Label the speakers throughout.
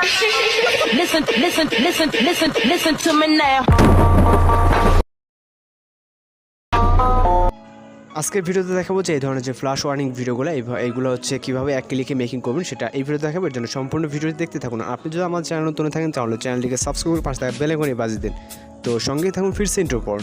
Speaker 1: Listen to me now.
Speaker 2: আজকের ভিডিওতে দেখাবো যে এই ধরনের যে ফ্ল্যাশ ওয়ার্নিং ভিডিওগুলো এইগুলো হচ্ছে কীভাবে এক ক্লিকে মেকিং করবেন সেটা এই ভিডিওতে দেখাবো। এর জন্য সম্পূর্ণ ভিডিওটি দেখতে থাকুন। আপনি যদি আমার চ্যানেল নতুন থাকেন তাহলে চ্যানেলটিকে সাবস্ক্রাইব করে পাশে থাকা বেল আইকনে বাজিয়ে দিন। তো সঙ্গেই থাকুন ফিরছে ইন্ট্রোর পর।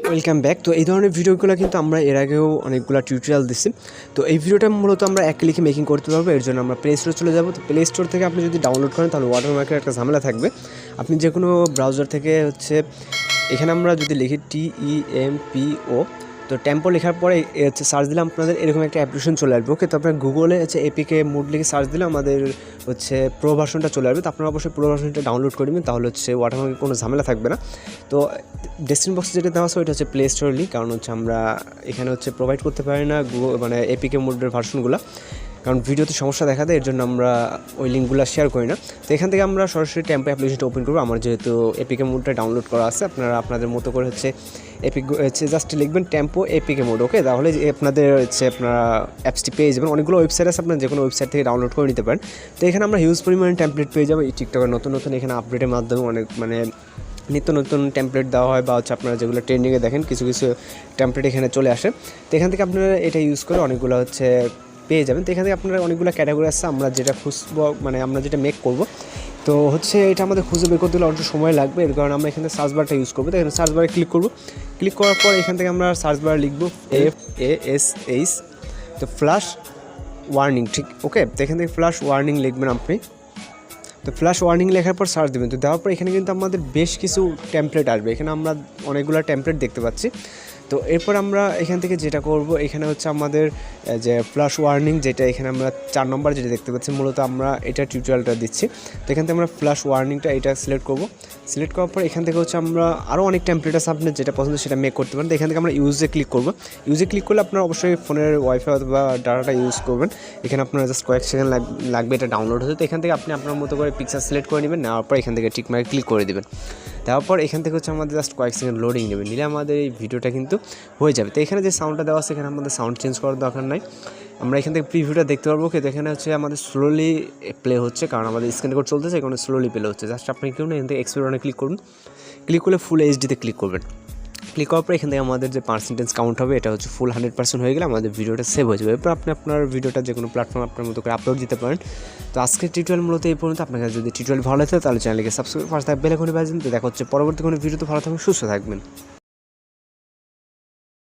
Speaker 2: Welcome back. তো এই ধরনের ভিডিওগুলো কিন্তু আমরা এর আগেও অনেকগুলো টিউটোরিয়াল দিচ্ছি। তো এই ভিডিওটা মূলত আমরা এক ক্লিকে মেকিং করতে পারবো। এর জন্য আমরা প্লে স্টোরে চলে যাবো। তো প্লে স্টোর থেকে আপনি যদি ডাউনলোড করেন তাহলে ওয়াটারমার্কের একটা ঝামেলা থাকবে। আপনি যে কোনো ব্রাউজার থেকে হচ্ছে এখানে আমরা যদি লিখি TEMPO, তো টেম্পো লেখার পরে হচ্ছে সার্চ দিলে আপনাদের এরকম একটা অ্যাপ্লিকেশন চলে আসবে। ওকে, তো আপনার গুগলে হচ্ছে এপিকে মুড লিখে সার্চ দিলে আমাদের হচ্ছে প্রো ভার্সনটা চলে আসবে। তো আপনারা অবশ্যই প্রো ভার্সনটা ডাউনলোড করে নেবেন, তাহলে হচ্ছে ওয়াটারমার্কে কোনো ঝামেলা থাকবে না। তো ডেসক্রিপশন বক্সে যেটা দেওয়া আছে ওইটা হচ্ছে প্লে স্টোর লিঙ্ক, কারণ হচ্ছে আমরা এখানে হচ্ছে প্রোভাইড করতে পারি না মানে এপিকে মুডের ভার্সনগুলো, কারণ ভিডিওতে সমস্যা দেখা দেয়। এর জন্য আমরা ওই লিঙ্কগুলো শেয়ার করি না। তো এখান থেকে আমরা সরাসরি টেম্পো অ্যাপ্লিকেশনটা ওপেন করবো। আমার যেহেতু এপিকে মুডটা ডাউনলোড করা আছে, আপনারা আপনাদের মতো করে হচ্ছে হচ্ছে জাস্ট লিখবেন টেম্পো এপিকে মুড। ওকে, তাহলে আপনাদের হচ্ছে আপনারা অ্যাপসটি পেয়ে যাবেন। অনেকগুলো ওয়েবসাইট আছে, আপনারা যে কোনো ওয়েবসাইট থেকে ডাউনলোড করে নিতে পারেন। তো এখানে আমরা হিউজ পরিমাণে টেমপ্লেট পেয়ে যাবো। এই টিকটকের নতুন এখানে আপডেটের মাধ্যমে অনেক নিত্য নতুন টেমপ্লেট দেওয়া হয়, বা হচ্ছে আপনারা যেগুলো ট্রেন্ডিংয়ে দেখেন কিছু টেমপ্লেট এখানে চলে আসে। তো এখান থেকে আপনারা এটা ইউজ করে অনেকগুলো হচ্ছে পেয়ে যাবেন। তো এখান থেকে আপনারা অনেকগুলো ক্যাটাগরি আছে, আমরা যেটা খুঁজবো আমরা যেটা মেক করব। তো হচ্ছে এটা আমাদের খুঁজে বের করতে হলে অনেক সময় লাগবে। এর কারণে আমরা এখানে সার্চ বারটা ইউজ করবো। তো এখানে সার্চ বারে ক্লিক করবো। ক্লিক করার পর এখান থেকে আমরা সার্চ বার লিখবো FASH, তো ফ্ল্যাশ ওয়ার্নিং, ঠিক। ওকে, তো এখান থেকে ফ্ল্যাশ ওয়ার্নিং লিখবেন আপনি। তো ফ্ল্যাশ ওয়ার্নিং লেখার পর সার্চ দেবেন। তো দেওয়ার পর এখানে কিন্তু আমাদের বেশ কিছু টেমপ্লেট আসবে। এখানে আমরা অনেকগুলো টেমপ্লেট দেখতে পাচ্ছি। তো এরপর আমরা এখান থেকে যেটা করব, এখানে হচ্ছে আমাদের যে ফ্ল্যাশ ওয়ার্নিং, যেটা এখানে আমরা 4 নম্বর যেটা দেখতে পাচ্ছি, মূলত আমরা এটা টিউটোরিয়ালটা দিচ্ছি। তো এখান থেকে আমরা ফ্ল্যাশ ওয়ার্নিংটা এটা সিলেক্ট করব। সিলেক্ট করার পর এখান থেকে হচ্ছে আমরা আরও অনেক টেমপ্লেট আছে, আপনার যেটা পছন্দ সেটা মেক করতে পারেন। তো এখান থেকে আমরা ইউজে ক্লিক করব। ইউজে ক্লিক করলে আপনারা অবশ্যই ফোনের ওয়াইফাই অথবা ডাটাটা ইউজ করবেন। এখানে আপনারা জাস্ট কয়েক সেকেন্ড লাগবে এটা ডাউনলোড হতে। তো এখান থেকে আপনি আপনার মতো করে পিকচার সিলেক্ট করে নেবেন। নেওয়ার পর এখান থেকে টিক মার্কে ক্লিক করে দেবেন। তারপর এখান থেকে হচ্ছে আমাদের জাস্ট কয়েক সেকেন্ড লোডিং নেবে, নিলে আমাদের এই ভিডিওটা কিন্তু হয়ে যাবে। তো এখানে যে সাউন্ডটা দেওয়া আছে, এখানে আমাদের সাউন্ড চেঞ্জ করার দরকার নাই। আমরা এখান থেকে প্রিভিউটা দেখতে পারবো। কিন্তু এখানে হচ্ছে আমাদের স্লোলি প্লে হচ্ছে, কারণ আমাদের স্ক্রিন রেকর্ড চলতেছে, এখানে স্লোলি প্লে হচ্ছে। জাস্ট আপনি কি করুন, এখান থেকে এক্সপেরিয়নে ক্লিক করুন। ক্লিক করলে ফুল এইচডিতে ক্লিক করবেন। ক্লিক করার পর এখান থেকে আমাদের যে পার্সেন্টেজ কাউন্ট হবে, এটা হচ্ছে ফুল 100% হয়ে গেলে আমাদের ভিডিওটা সেভ হয়ে যাবে। এরপর আপনি আপনার ভিডিওটা যে কোনো প্ল্যাটফর্ম আপনার মতো করে আপলোড দিতে পারেন। তো আজকের টিউটোরিয়াল মূলত এই পর্যন্ত। আপনার কাছে যদি টিউটোরিয়াল ভালো লাগে তাহলে চ্যানেলকে সাবস্ক্রাইব, পাশে থাকা বেল আইকনে বাজিয়ে দিন। তো দেখা হচ্ছে পরবর্তী কোনো ভিডিওতে। ভালো থাকবেন, সুস্থ থাকবেন।